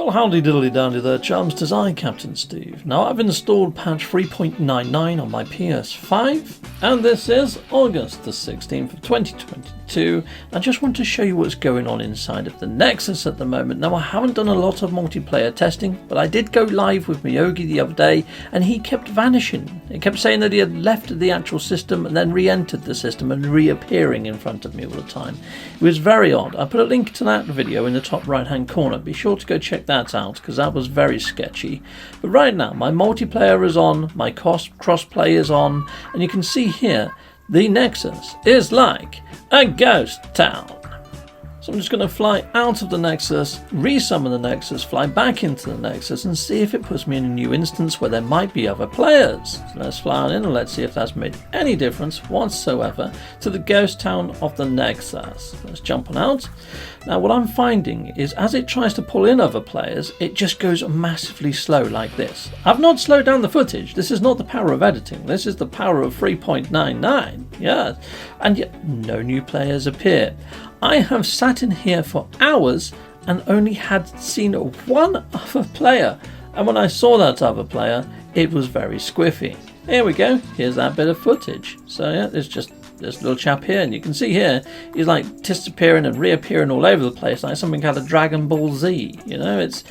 Well, howdy diddly dandy there, chums, 'tis I, Captain Steve. Now, I've installed patch 3.99 on my PS5, and this is August the 16th of 2022. I just want to show you what's going on inside of the Nexus at the moment. Now, I haven't done a lot of multiplayer testing, but I did go live with Miyogi the other day, and he kept vanishing. He kept saying that he had left the actual system and then re-entered the system and reappearing in front of me all the time. It was very odd. I put a link to that video in the top right hand corner. Be sure to go check that out because that was very sketchy. But right now my multiplayer is on, my cross-play is on, and you can see here the Nexus is like a ghost town. So I'm just going to fly out of the Nexus, resummon the Nexus, fly back into the Nexus and see if it puts me in a new instance where there might be other players. So let's fly on in and let's see if that's made any difference whatsoever to the ghost town of the Nexus. Let's jump on out. Now what I'm finding is as it tries to pull in other players, it just goes massively slow like this. I've not slowed down the footage. This is not the power of editing. This is the power of 3.99. Yeah, and yet no new players appear. I have sat in here for hours and only had seen one other player, and when I saw that other player it was very squiffy. Here we go, here's that bit of footage. So yeah, there's just this little chap here, and you can see here he's like disappearing and reappearing all over the place like something out of Dragon Ball Z, you know, it's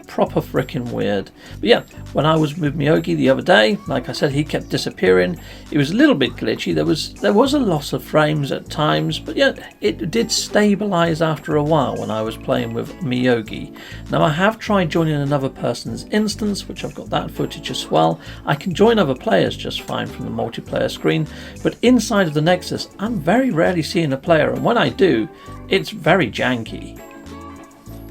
proper freaking weird. But yeah, when I was with Miyogi the other day, like I said, he kept disappearing. It was a little bit glitchy. There was a loss of frames at times, but yeah, it did stabilize after a while when I was playing with Miyogi. Now I have tried joining another person's instance, which I've got that footage as well. I can join other players just fine from the multiplayer screen, but inside of the Nexus I'm very rarely seeing a player, and when I do, it's very janky.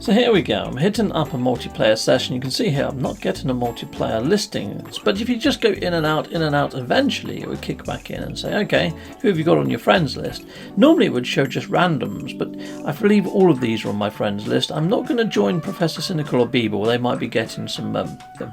So here we go, I'm hitting up a multiplayer session. You can see here I'm not getting a multiplayer listings, but if you just go in and out, eventually it would kick back in and say, okay, who have you got on your friends list? Normally it would show just randoms, but I believe all of these are on my friends list. I'm not going to join Professor Cynical or Beeble. They might be getting some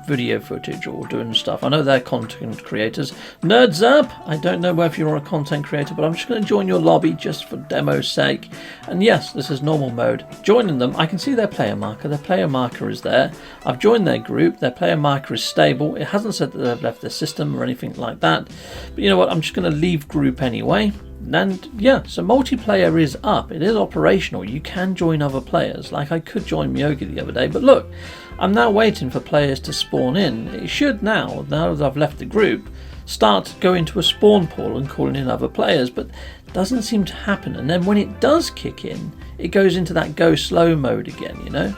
video footage or doing stuff. I know they're content creators. Nerds Up, I don't know whether you're a content creator, but I'm just going to join your lobby just for demo's sake. And yes, this is normal mode. Joining them, I can see their player marker. Their player marker is there. I've joined their group. Their player marker is stable. It hasn't said that they've left the system or anything like that. But you know what? I'm just going to leave group anyway. And yeah, so multiplayer is up. It is operational. You can join other players. Like I could join Miyogi the other day. But look, I'm now waiting for players to spawn in. It should now that I've left the group, start going to a spawn pool and calling in other players, but it doesn't seem to happen. And then when it does kick in, it goes into that go slow mode again, you know.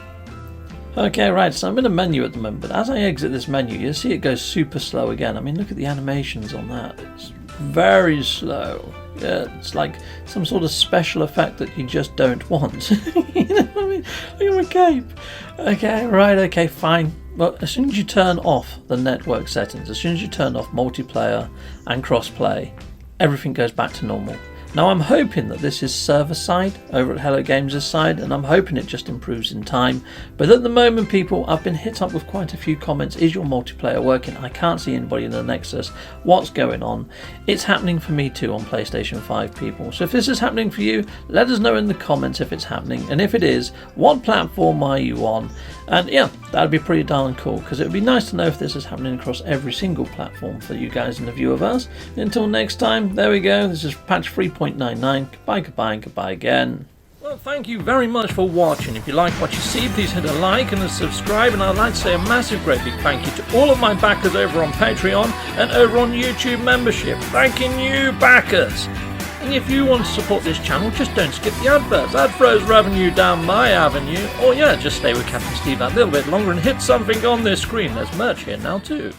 Okay, right, so I'm in a menu at the moment, but as I exit this menu, you'll see it goes super slow again. I mean, look at the animations on that. It's very slow. Yeah, it's like some sort of special effect that you just don't want. You know what I mean? Look at my cape. Okay, right, okay, fine. Well, as soon as you turn off the network settings, as soon as you turn off multiplayer and crossplay, everything goes back to normal. Now I'm hoping that this is server side over at Hello Games' side, and I'm hoping it just improves in time. But at the moment, people, I've been hit up with quite a few comments. Is your multiplayer working? I can't see anybody in the Nexus. What's going on? It's happening for me too on PlayStation 5, people. So if this is happening for you, let us know in the comments if it's happening. And if it is, what platform are you on? And yeah, that'd be pretty darn cool, because it would be nice to know if this is happening across every single platform for you guys in the viewerverse. Until next time, there we go. This is patch 3.99. Goodbye, goodbye, and goodbye again. Well, thank you very much for watching. If you like what you see, please hit a like and a subscribe. And I'd like to say a massive, great big thank you to all of my backers over on Patreon and over on YouTube membership. Thanking you, backers. And if you want to support this channel, just don't skip the adverts. That throws revenue down my avenue. Or yeah, just stay with Captain Steve that little bit longer and hit something on this screen. There's merch here now too.